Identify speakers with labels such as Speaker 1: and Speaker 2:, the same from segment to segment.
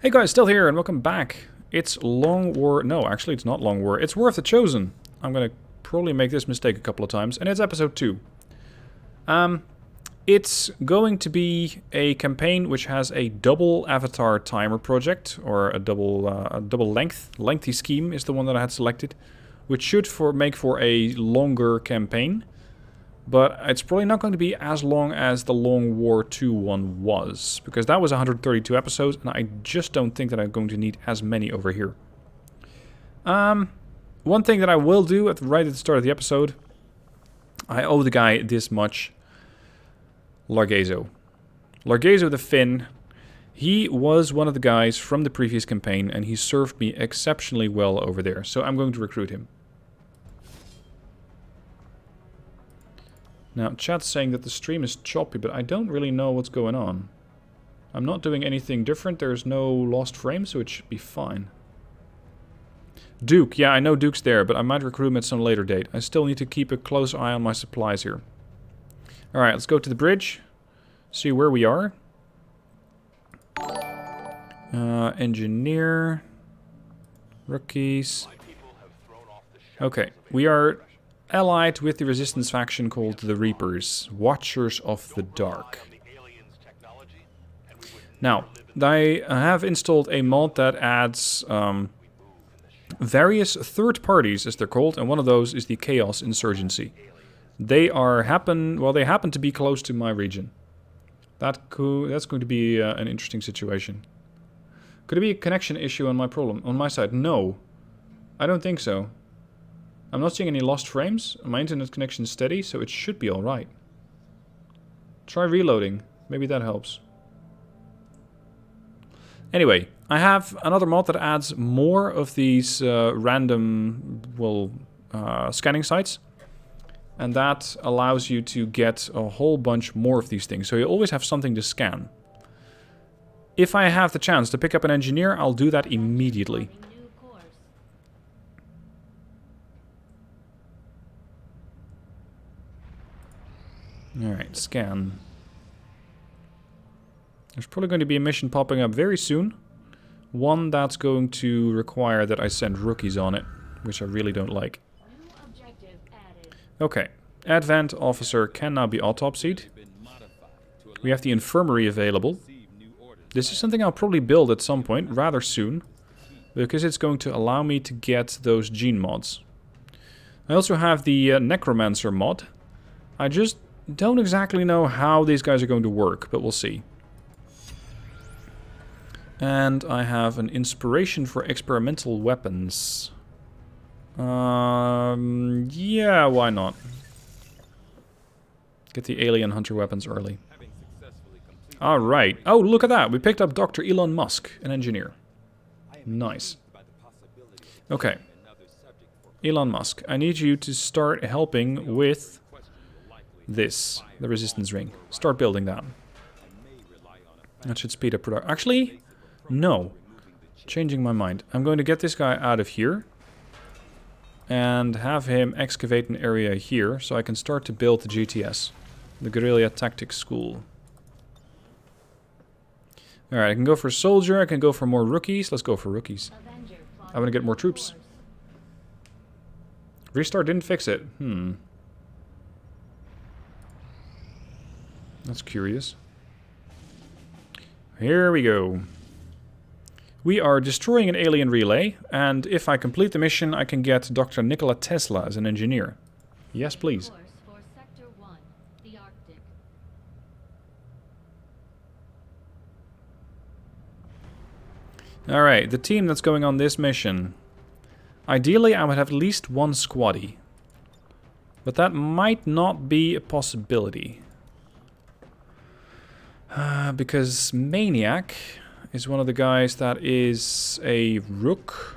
Speaker 1: Hey guys, still here and welcome back. It's Long War... No, actually it's not Long War. It's War of the Chosen. I'm gonna probably make this mistake a couple of times. And it's episode 2. It's going to be a campaign which has a double avatar timer project. Or a double lengthy scheme is the one that I had selected. Which should make for a longer campaign. But it's probably not going to be as long as the Long War 2 one was. Because that was 132 episodes, and I just don't think that I'm going to need as many over here. One thing that I will do right at the start of the episode. I owe the guy this much. Largezo. Largezo the Finn. He was one of the guys from the previous campaign, and he served me exceptionally well over there. So I'm going to recruit him. Now, chat's saying that the stream is choppy, but I don't really know what's going on. I'm not doing anything different. There's no lost frames, so it should be fine. Duke. Yeah, I know Duke's there, but I might recruit him at some later date. I still need to keep a close eye on my supplies here. Alright, let's go to the bridge. See where we are. Engineer. Rookies. Okay, we are... allied with the resistance faction called the Reapers, Watchers of the Dark. Now, I have installed a mod that adds various third parties, as they're called, and one of those is the Chaos Insurgency. They happen to be close to my region. That's going to be an interesting situation. Could it be a connection issue on my side? No, I don't think so. I'm not seeing any lost frames. My internet connection is steady, so it should be alright. Try reloading. Maybe that helps. Anyway, I have another mod that adds more of these random, scanning sites. And that allows you to get a whole bunch more of these things. So you always have something to scan. If I have the chance to pick up an engineer, I'll do that immediately. Alright, scan. There's probably going to be a mission popping up very soon. One that's going to require that I send rookies on it, which I really don't like. Okay, Advent Officer can now be autopsied. We have the infirmary available. This is something I'll probably build at some point, rather soon. Because it's going to allow me to get those gene mods. I also have the Necromancer mod. I just don't exactly know how these guys are going to work, but we'll see. And I have an inspiration for experimental weapons. Yeah, why not? Get the alien hunter weapons early. Alright. Oh, look at that. We picked up Dr. Elon Musk, an engineer. Nice. Okay. Elon Musk, I need you to start helping with... this, the resistance ring. Start building that. That should speed up production. Actually, no. Changing my mind. I'm going to get this guy out of here. And have him excavate an area here, so I can start to build the GTS. The Guerrilla Tactics School. Alright, I can go for a soldier, I can go for more rookies. Let's go for rookies. I want to get more troops. Restart didn't fix it. That's curious. Here we go. We are destroying an alien relay, and if I complete the mission, I can get Dr. Nikola Tesla as an engineer. Yes, please. Alright, the team that's going on this mission. Ideally, I would have at least one squaddy. But that might not be a possibility. Because Maniac is one of the guys that is a rook,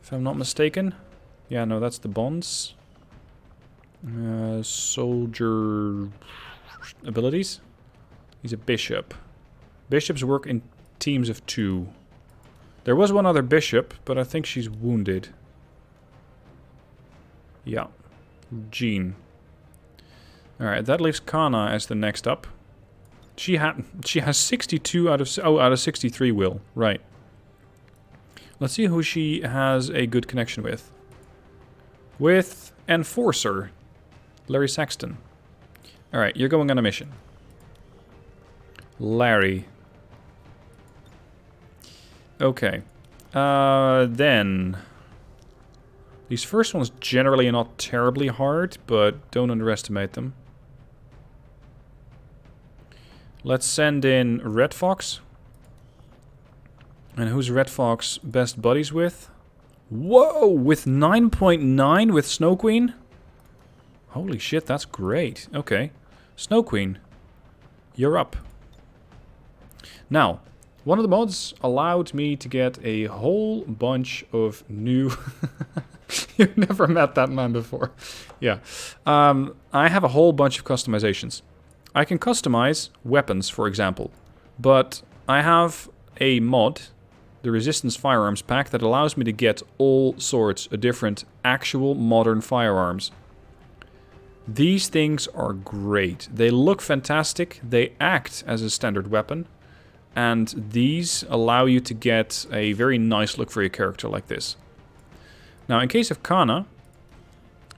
Speaker 1: if I'm not mistaken. Yeah, no, that's the bonds. Soldier abilities. He's a bishop. Bishops work in teams of 2. There was one other bishop, but I think she's wounded. Yeah. Jean. Alright, that leaves Kana as the next up. She has 62 out of 63 will. Right. Let's see who she has a good connection with. With Enforcer. Larry Saxton. Alright, you're going on a mission. Larry. Okay. Then... These first ones generally are not terribly hard, but don't underestimate them. Let's send in Red Fox. And who's Red Fox best buddies with? Whoa! With 9.9 with Snow Queen? Holy shit, that's great. Okay. Snow Queen, you're up. Now, one of the mods allowed me to get a whole bunch of new... You've never met that man before. Yeah. I have a whole bunch of customizations. I can customize weapons, for example. But I have a mod, the Resistance Firearms Pack, that allows me to get all sorts of different actual modern firearms. These things are great. They look fantastic. They act as a standard weapon. And these allow you to get a very nice look for your character like this. Now, in case of Kana,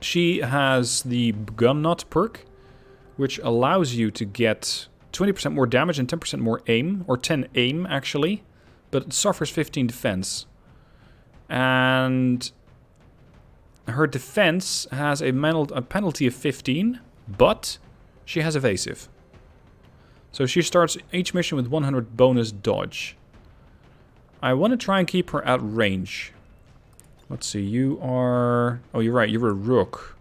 Speaker 1: she has the Gun Nut perk, which allows you to get 20% more damage and 10% more aim, or 10 aim actually, but it suffers 15 defense. And her defense has a penalty of 15, but she has evasive. So she starts each mission with 100 bonus dodge. I want to try and keep her at range. Let's see, you are... Oh, you're right, you're a rook.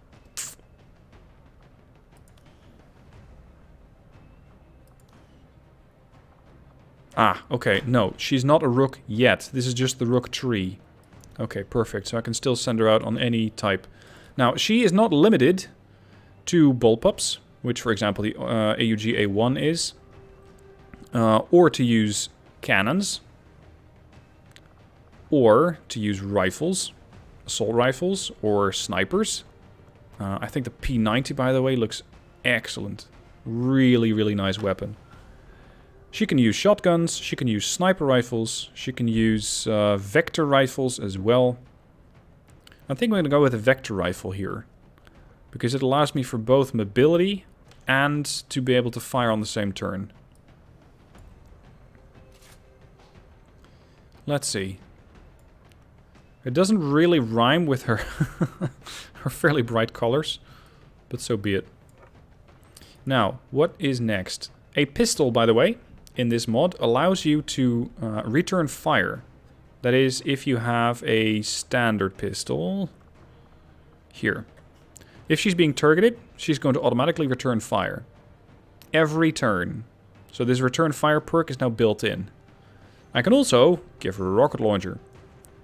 Speaker 1: Ah, okay, no, she's not a rook yet. This is just the rook tree. Okay, perfect, so I can still send her out on any type. Now, she is not limited to bullpups, which, for example, the AUG A1 is. Or to use cannons. Or to use rifles. Assault rifles or snipers. I think the P90, by the way, looks excellent. Really, really nice weapon. She can use shotguns, she can use sniper rifles, she can use vector rifles as well. I think I'm going to go with a vector rifle here. Because it allows me for both mobility and to be able to fire on the same turn. Let's see. It doesn't really rhyme with her, her fairly bright colors, but so be it. Now, what is next? A pistol, by the way, in this mod allows you to return fire. That is, if you have a standard pistol. Here. If she's being targeted, she's going to automatically return fire. Every turn. So this return fire perk is now built in. I can also give her a rocket launcher.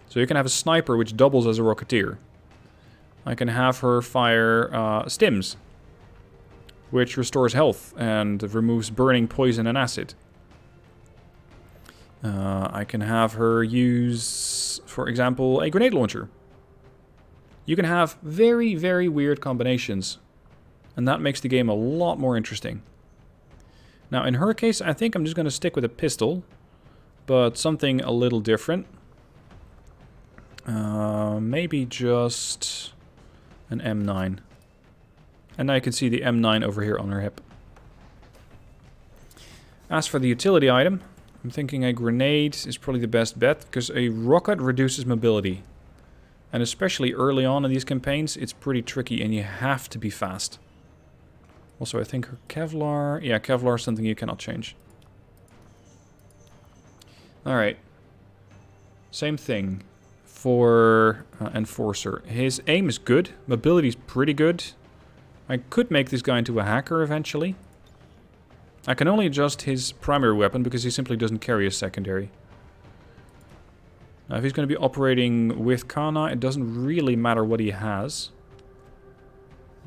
Speaker 1: So you can have a sniper which doubles as a rocketeer. I can have her fire stims, which restores health and removes burning, poison, and acid. I can have her use, for example, a grenade launcher. You can have very, very weird combinations, and that makes the game a lot more interesting. Now, in her case, I think I'm just going to stick with a pistol, but something a little different. Maybe just an M9. And now you can see the M9 over here on her hip. As for the utility item, I'm thinking a grenade is probably the best bet, because a rocket reduces mobility. And especially early on in these campaigns, it's pretty tricky and you have to be fast. Also, I think her Kevlar... Yeah, Kevlar is something you cannot change. Alright. Same thing for Enforcer. His aim is good. Mobility is pretty good. I could make this guy into a hacker eventually. I can only adjust his primary weapon because he simply doesn't carry a secondary. Now, if he's going to be operating with Kana, it doesn't really matter what he has.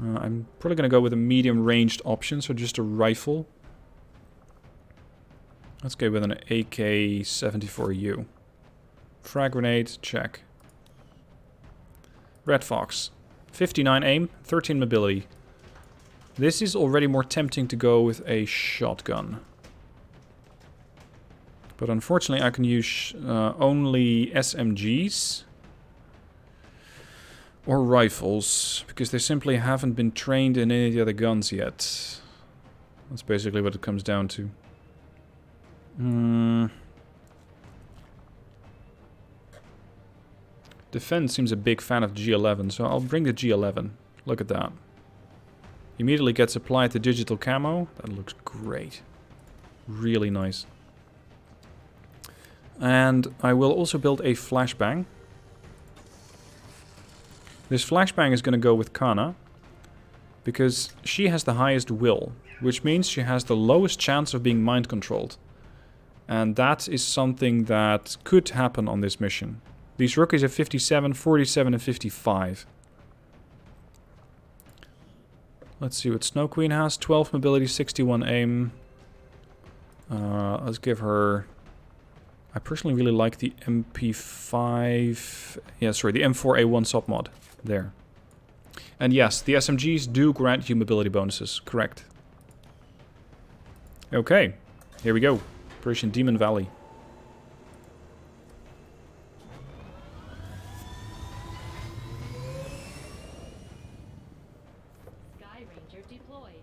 Speaker 1: I'm probably going to go with a medium-ranged option, so just a rifle. Let's go with an AK-74U. Frag grenade, check. Red Fox. 59 aim, 13 mobility. This is already more tempting to go with a shotgun. But unfortunately I can use only SMGs or rifles, because they simply haven't been trained in any of the other guns yet. That's basically what it comes down to. Defense seems a big fan of G11, so I'll bring the G11. Look at that. Immediately gets applied to digital camo. That looks great. Really nice. And I will also build a flashbang. This flashbang is going to go with Kana, because she has the highest will, which means she has the lowest chance of being mind controlled. And that is something that could happen on this mission. These rookies have 57, 47 and 55. Let's see what Snow Queen has. 12 mobility, 61 aim. Let's give her... I personally really like the MP5... Yeah, sorry, the M4A1 submod. There. And yes, the SMGs do grant you mobility bonuses. Correct. Okay, here we go. Operation Demon Valley.
Speaker 2: Sky Ranger deployed.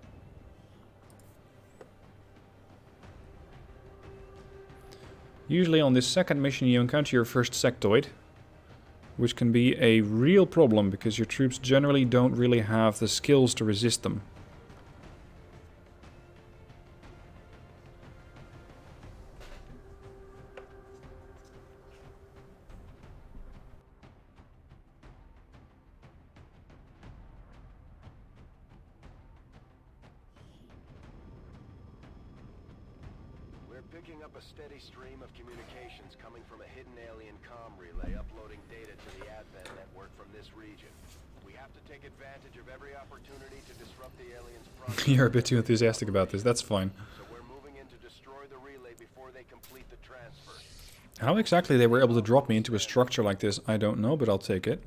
Speaker 1: Usually on this second mission you encounter your first sectoid, which can be a real problem because your troops generally don't really have the skills to resist them.
Speaker 3: Picking up a steady stream of communications coming from a hidden alien comm relay uploading data to the Advent network from this region. We have to take advantage of every opportunity to disrupt the aliens' progress.
Speaker 1: You're a bit too enthusiastic about this, that's fine.
Speaker 3: So we're moving in to destroy the relay before they complete the transfer.
Speaker 1: How exactly they were able to drop me into a structure like this, I don't know, but I'll take it.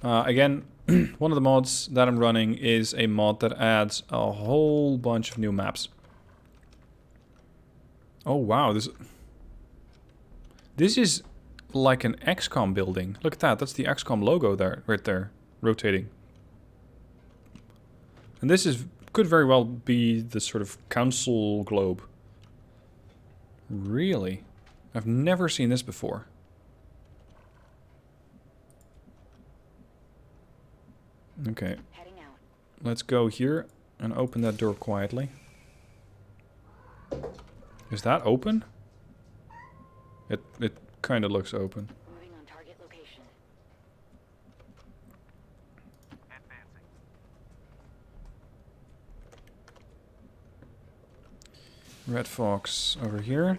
Speaker 1: Again, one of the mods that I'm running is a mod that adds a whole bunch of new maps. Oh wow, this is like an XCOM building. Look at that, that's the XCOM logo there, right there, rotating. And this could very well be the sort of council globe. Really? I've never seen this before. Okay.
Speaker 2: Heading out.
Speaker 1: Let's go here and open that door quietly. Is that open? It kind of looks open.
Speaker 2: Moving on target location.
Speaker 3: Advancing.
Speaker 1: Red Fox over here.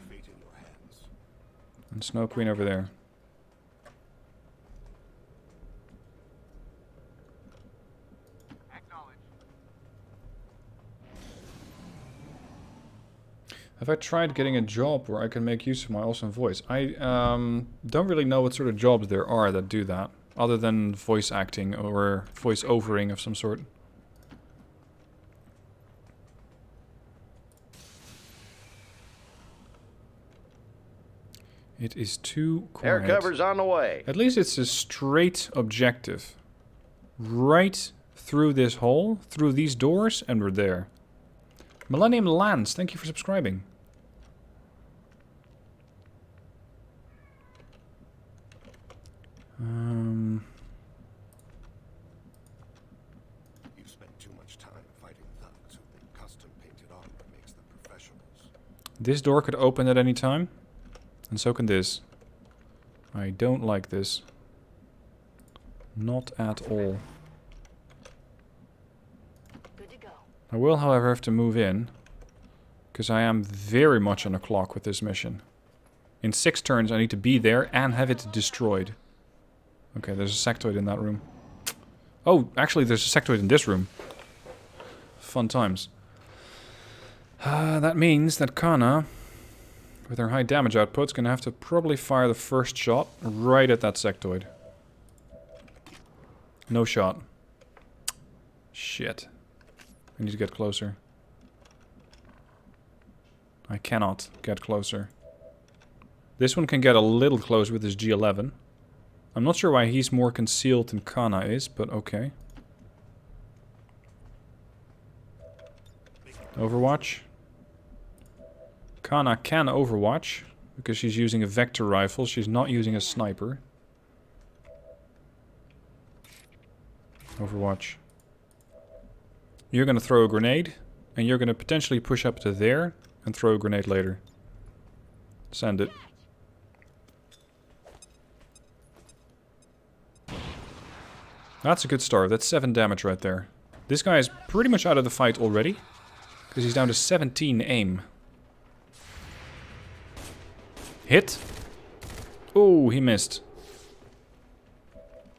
Speaker 1: And Snow Queen over there. Have I tried getting a job where I can make use of my awesome voice? I don't really know what sort of jobs there are that do that, other than voice acting or voice overing of some sort. It is too quiet.
Speaker 3: Air cover's on the way.
Speaker 1: At least it's a straight objective. Right through this hole, through these doors, and we're there. Millennium Lands, thank you for subscribing.
Speaker 4: You spend too much time fighting thugs who've been custom painted armor makes them professionals.
Speaker 1: This door could open at any time, and so can this. I don't like this. Not at all.
Speaker 2: Good to go.
Speaker 1: I will, however, have to move in, because I am very much on the clock with this mission. In 6 turns I need to be there and have it destroyed. Okay, there's a sectoid in that room. Oh, actually there's a sectoid in this room. Fun times. That means that Kana, with her high damage output, is going to have to probably fire the first shot right at that sectoid. No shot. Shit. I need to get closer. I cannot get closer. This one can get a little close with his G11. I'm not sure why he's more concealed than Kana is, but okay. Overwatch. Kana can overwatch, because she's using a vector rifle. She's not using a sniper. Overwatch. You're going to throw a grenade, and you're going to potentially push up to there and throw a grenade later. Send it. That's a good start. That's 7 damage right there. This guy is pretty much out of the fight already, because he's down to 17 aim. Hit. Oh, he missed.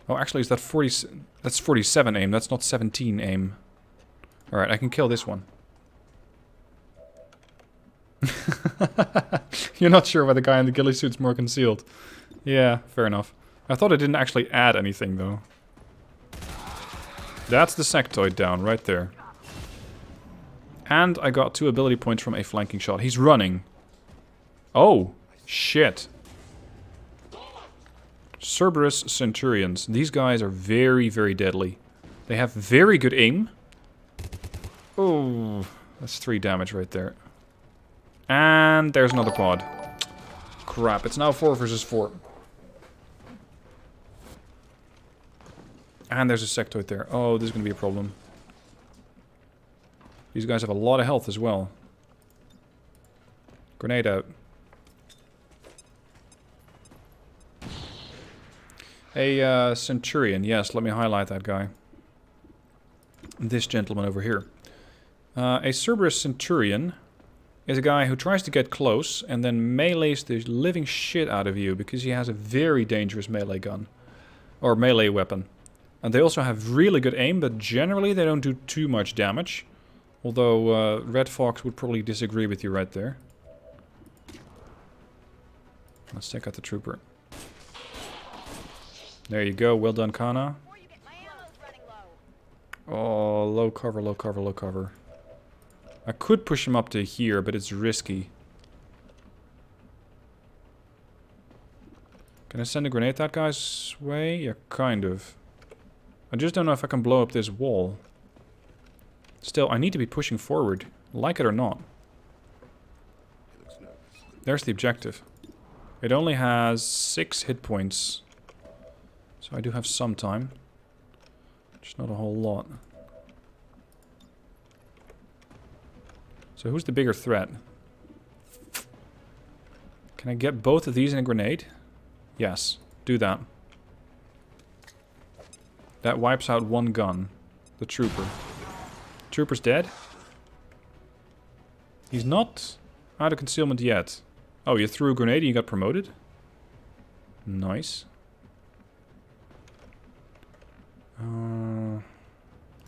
Speaker 1: Oh, actually, is that 40? That's 47 aim. That's not 17 aim. Alright, I can kill this one. You're not sure why the guy in the ghillie suit's more concealed. Yeah, fair enough. I thought it didn't actually add anything, though. That's the sectoid down, right there. And I got 2 ability points from a flanking shot. He's running. Oh, shit. Cerberus Centurions. These guys are very, very deadly. They have very good aim. Oh, that's 3 damage right there. And there's another pod. Crap, it's now 4 versus 4. And there's a sectoid there. Oh, this is going to be a problem. These guys have a lot of health as well. Grenade out. A Centurion. Yes, let me highlight that guy. This gentleman over here. A Cerberus Centurion is a guy who tries to get close and then melees the living shit out of you because he has a very dangerous melee gun. Or melee weapon. And they also have really good aim, but generally they don't do too much damage. Although Red Fox would probably disagree with you right there. Let's check out the trooper. There you go, well done, Kana. Oh, low cover, low cover, low cover. I could push him up to here, but it's risky. Can I send a grenade that guy's way? Yeah, kind of. I just don't know if I can blow up this wall. Still, I need to be pushing forward, like it or not. There's the objective. It only has 6 hit points. So I do have some time. Just not a whole lot. So who's the bigger threat? Can I get both of these in a grenade? Yes, do that. That wipes out 1 gun. The trooper. Trooper's dead. He's not out of concealment yet. Oh, you threw a grenade and you got promoted? Nice.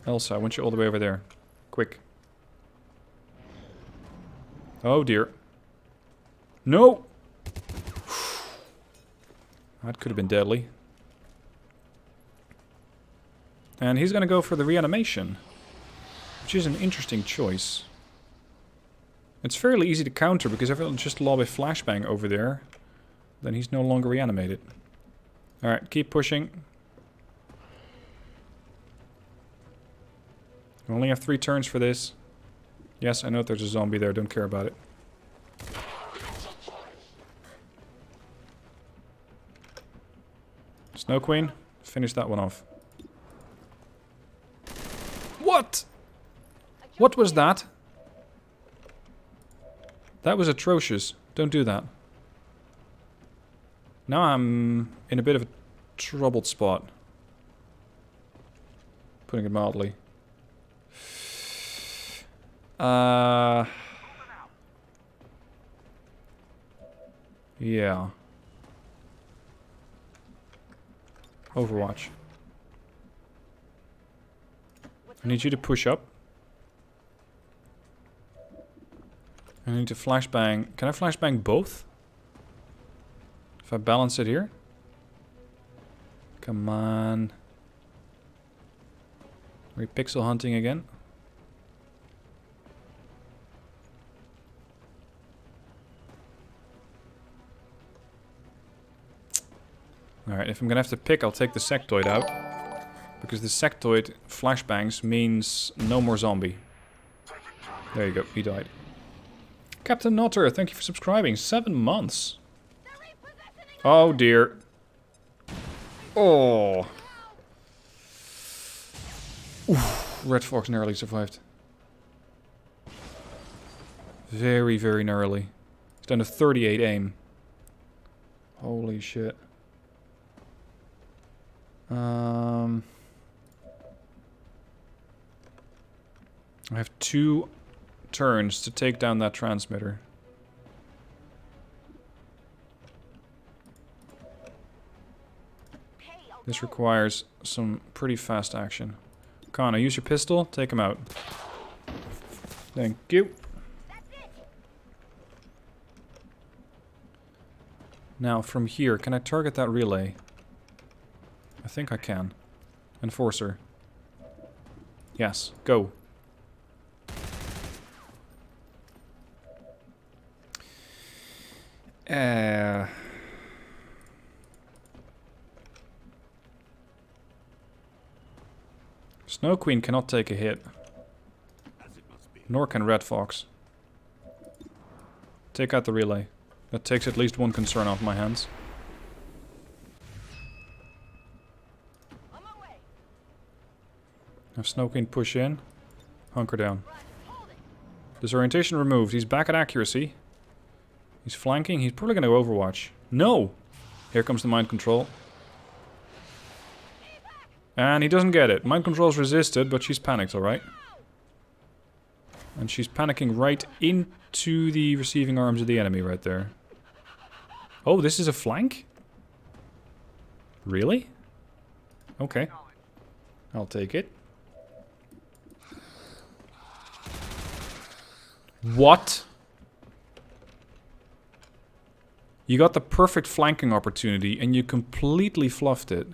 Speaker 1: Elsa, I want you all the way over there. Quick. Oh dear. No! That could have been deadly. And he's gonna go for the reanimation. Which is an interesting choice. It's fairly easy to counter because if I'll just lob a flashbang over there, then he's no longer reanimated. Alright, keep pushing. You only have 3 turns for this. Yes, I know there's a zombie there, don't care about it. Snow Queen, finish that one off. What? What was that? That was atrocious. Don't do that. Now I'm in a bit of a troubled spot. Putting it mildly. Yeah. Overwatch. I need you to push up. I need to flashbang. Can I flashbang both? If I balance it here? Come on. Are we pixel hunting again? Alright, if I'm gonna have to pick, I'll take the sectoid out. Because the sectoid flashbangs means no more zombie. There you go, he died. Captain Notter, thank you for subscribing. 7 months. Oh dear. Oh. Oof, Red Fox narrowly survived. Very, very narrowly. He's down to 38 aim. Holy shit. I have 2 turns to take down that transmitter. This requires some pretty fast action. Connor, use your pistol, take him out. Thank you. Now, from here, can I target that relay? I think I can. Enforcer. Yes, go. Snow Queen cannot take a hit. Nor can Red Fox. Take out the relay. That takes at least one concern off my hands. Now Snow Queen push in. Hunker down. Disorientation removed. He's back at accuracy. He's flanking. He's probably going to Overwatch. No! Here comes the mind control. And he doesn't get it. Mind control's resisted, but she's panicked, alright. And she's panicking right into the receiving arms of the enemy right there. Oh, this is a flank? Really? Okay. I'll take it. What? You got the perfect flanking opportunity and you completely fluffed it.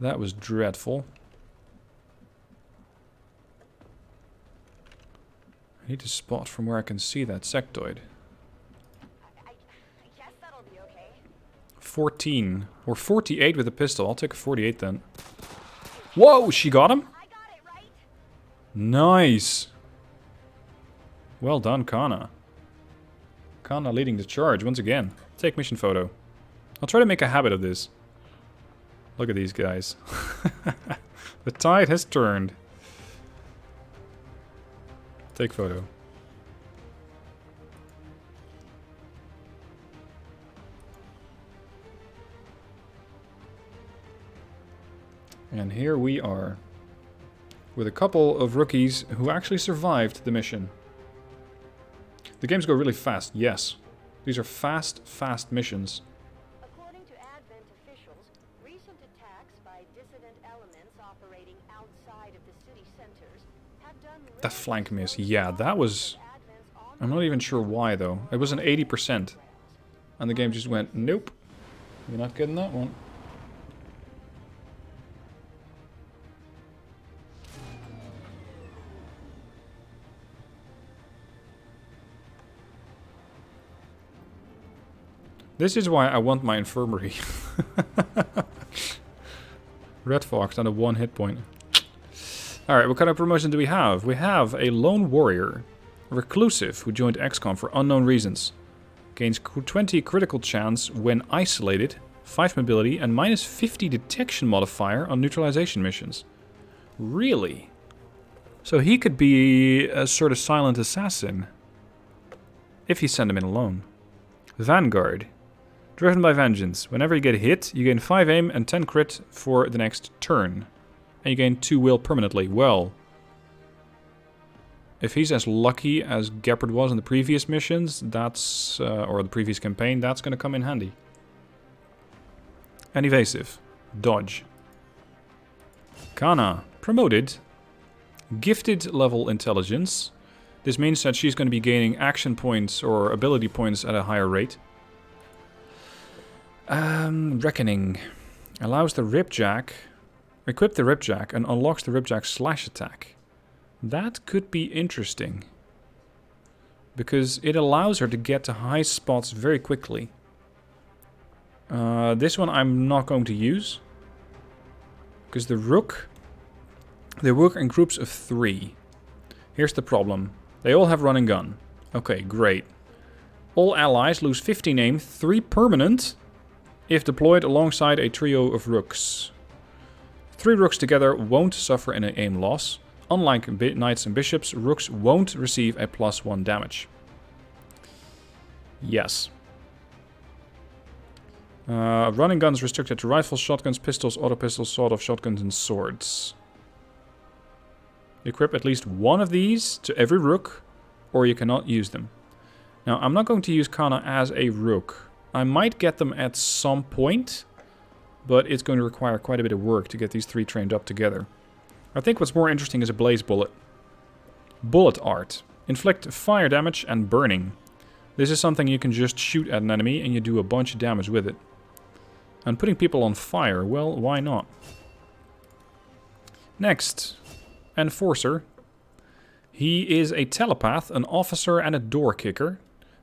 Speaker 1: That was dreadful. I need to spot from where I can see that sectoid.
Speaker 2: I guess that'll be okay.
Speaker 1: 14. Or 48 with a pistol. I'll take a 48 then. Whoa, she got him?
Speaker 2: I got it, right?
Speaker 1: Nice. Well done, Kana. Kana leading the charge once again. Take mission photo. I'll try to make a habit of this. Look at these guys. The tide has turned. Take photo. And here we are. With a couple of rookies who actually survived the mission. The games go really fast, yes. These are fast missions.
Speaker 2: According to Advent officials, recent attacks by dissident elements operating outside of the city centers have done
Speaker 1: That flank miss, yeah, that was... I'm not even sure why though. It was an 80%. And the game just went, nope. You're not getting that one. This is why I want my infirmary. Red Fox down to 1 hit point. Alright, what kind of promotion do we have? We have a lone warrior. A reclusive who joined XCOM for unknown reasons. Gains 20 critical chance when isolated, 5 mobility, and minus 50 detection modifier on neutralization missions. Really? So he could be a sort of silent assassin. If you send him in alone. Vanguard. Driven by vengeance. Whenever you get hit, you gain 5 aim and 10 crit for the next turn. And you gain 2 will permanently. Well, if he's as lucky as Gepard was in the previous missions, that's, or the previous campaign, that's going to come in handy. And evasive. Dodge. Kana. Promoted. Gifted level intelligence. This means that she's going to be gaining action points or ability points at a higher rate. Reckoning. Allows the Ripjack... Equip the Ripjack and unlocks the Ripjack slash attack. That could be interesting. Because it allows her to get to high spots very quickly. This one I'm not going to use. Because the Rook... They work in groups of 3. Here's the problem. They all have run and gun. Okay, great. All allies lose 15 aim, 3 permanent, if deployed alongside a trio of Rooks. 3 Rooks together won't suffer an aim loss. Unlike Knights and Bishops, Rooks won't receive a +1 damage. Yes. Running guns restricted to rifles, shotguns, pistols, auto pistols, sawed-off shotguns, and swords. Equip at least one of these to every Rook, or you cannot use them. Now, I'm not going to use Kana as a Rook. I might get them at some point, but it's going to require quite a bit of work to get these 3 trained up together. I think what's more interesting is a Blaze Bullet. Bullet Art. Inflict fire damage and burning. This is something you can just shoot at an enemy and you do a bunch of damage with it. And putting people on fire, well, why not? Next, Enforcer. He is a telepath, an officer, and a door kicker.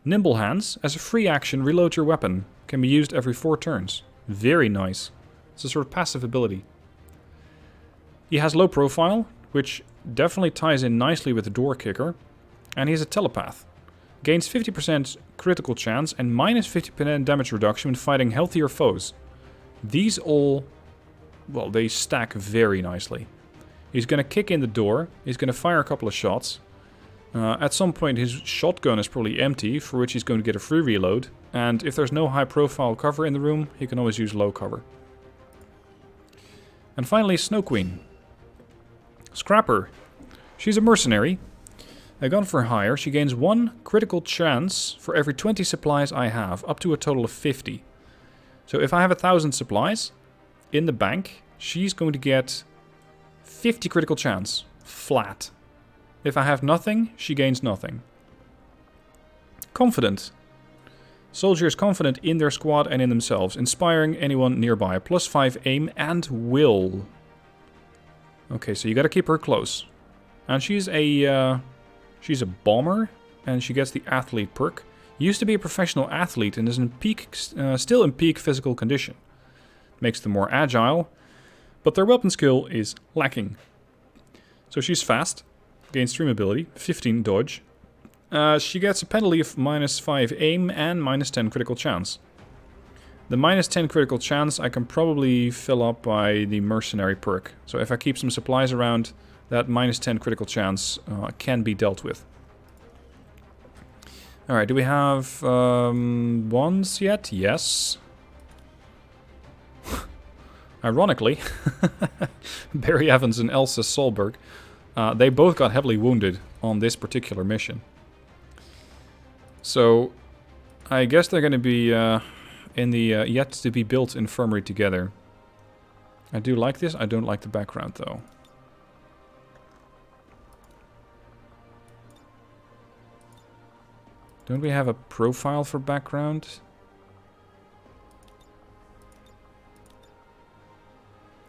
Speaker 1: Nimble Hands. As a free action, reload your weapon. Can be used every 4 turns. Very nice. It's a sort of passive ability. He has low profile, which definitely ties in nicely with the door kicker. And he's a telepath. Gains 50% critical chance and minus 50% damage reduction when fighting healthier foes. These all, well, they stack very nicely. He's going to kick in the door. He's going to fire a couple of shots. At some point his shotgun is probably empty, for which he's going to get a free reload. And if there's no high profile cover in the room, he can always use low cover. And finally, Snow Queen. Scrapper. She's a mercenary. A gun for hire. She gains 1 critical chance for every 20 supplies I have, up to a total of 50. So if I have 1,000 supplies in the bank, she's going to get 50 critical chance, flat. If I have nothing, she gains nothing. Confident. Soldiers confident in their squad and in themselves, inspiring anyone nearby. +5 aim and will. Okay, so you gotta keep her close. And she's a bomber, and she gets the athlete perk. Used to be a professional athlete and is in still in peak physical condition. Makes them more agile, but their weapon skill is lacking. So she's fast, gains 3 mobility, 15 dodge. She gets a penalty of -5 aim and -10 critical chance. The -10 critical chance I can probably fill up by the mercenary perk. So if I keep some supplies around, that -10 critical chance can be dealt with. Alright, do we have wands yet? Yes. Ironically, Barry Evans and Elsa Solberg, they both got heavily wounded on this particular mission. So, I guess they're going to be in the yet-to-be-built infirmary together. I do like this. I don't like the background, though. Don't we have a profile for background?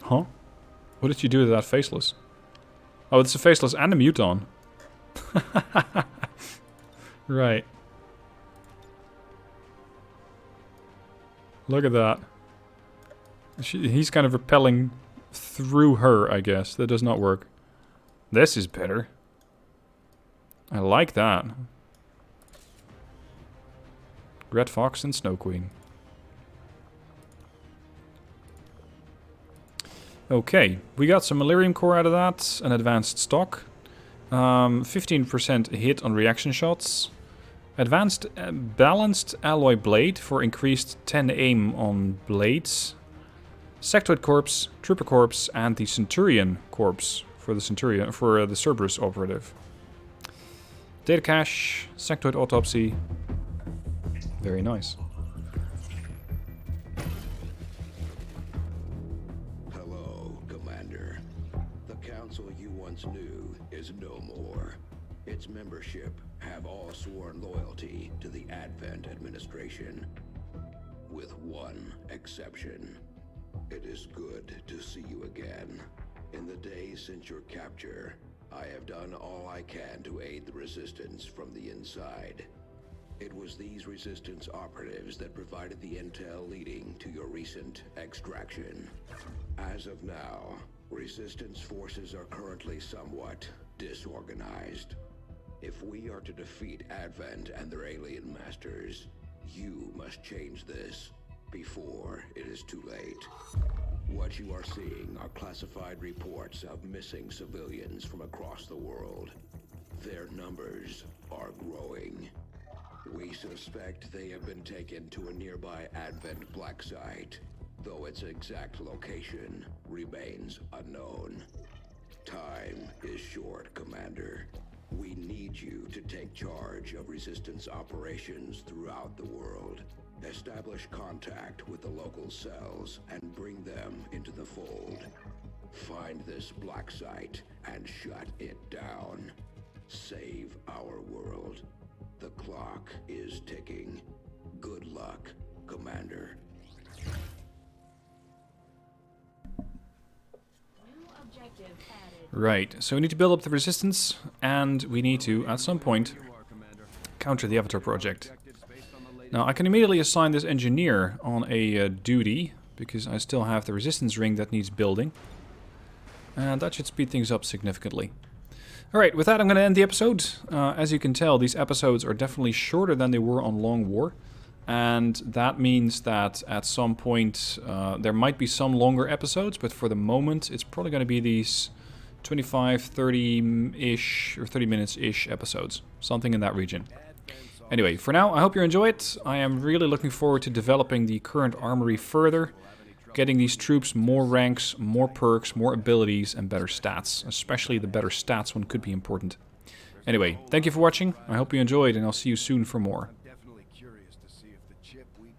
Speaker 1: Huh? What did you do to that faceless? Oh, it's a faceless and a muton. Right. Look at that. He's kind of repelling through her, I guess. That does not work. This is better. I like that. Red Fox and Snow Queen. Okay, we got some Malarium Core out of that, an advanced stock. 15% hit on reaction shots. Advanced balanced alloy blade for increased 10 aim on blades. Sectoid Corpse, Trooper Corpse, and the Centurion Corpse for the Cerberus operative. Data cache, Sectoid Autopsy. Very nice.
Speaker 5: Hello, Commander. The council you once knew is no more. Its membership have all sworn loyalty to the Advent administration, with one exception. It is good to see you again. In the days since your capture, I have done all I can to aid the resistance from the inside. It was these resistance operatives that provided the intel leading to your recent extraction. As of now, resistance forces are currently somewhat disorganized. If we are to defeat Advent and their alien masters, you must change this before it is too late. What you are seeing are classified reports of missing civilians from across the world. Their numbers are growing. We suspect they have been taken to a nearby Advent black site, though its exact location remains unknown. Time is short, Commander. We need you to take charge of resistance operations throughout the world. Establish contact with the local cells and bring them into the fold. Find this black site and shut it down. Save our world. The clock is ticking. Good luck, Commander.
Speaker 1: Right, so we need to build up the resistance, and we need to, at some point, counter the Avatar project. Now, I can immediately assign this engineer on a duty, because I still have the resistance ring that needs building. And that should speed things up significantly. Alright, with that I'm going to end the episode. As you can tell, these episodes are definitely shorter than they were on Long War. And that means that at some point there might be some longer episodes, but for the moment it's probably going to be these 25, 30-ish, or 30 minutes-ish episodes. Something in that region. Anyway, for now, I hope you enjoy it. I am really looking forward to developing the current armory further. Getting these troops more ranks, more perks, more abilities, and better stats. Especially the better stats one could be important. Anyway, thank you for watching. I hope you enjoyed, and I'll see you soon for more.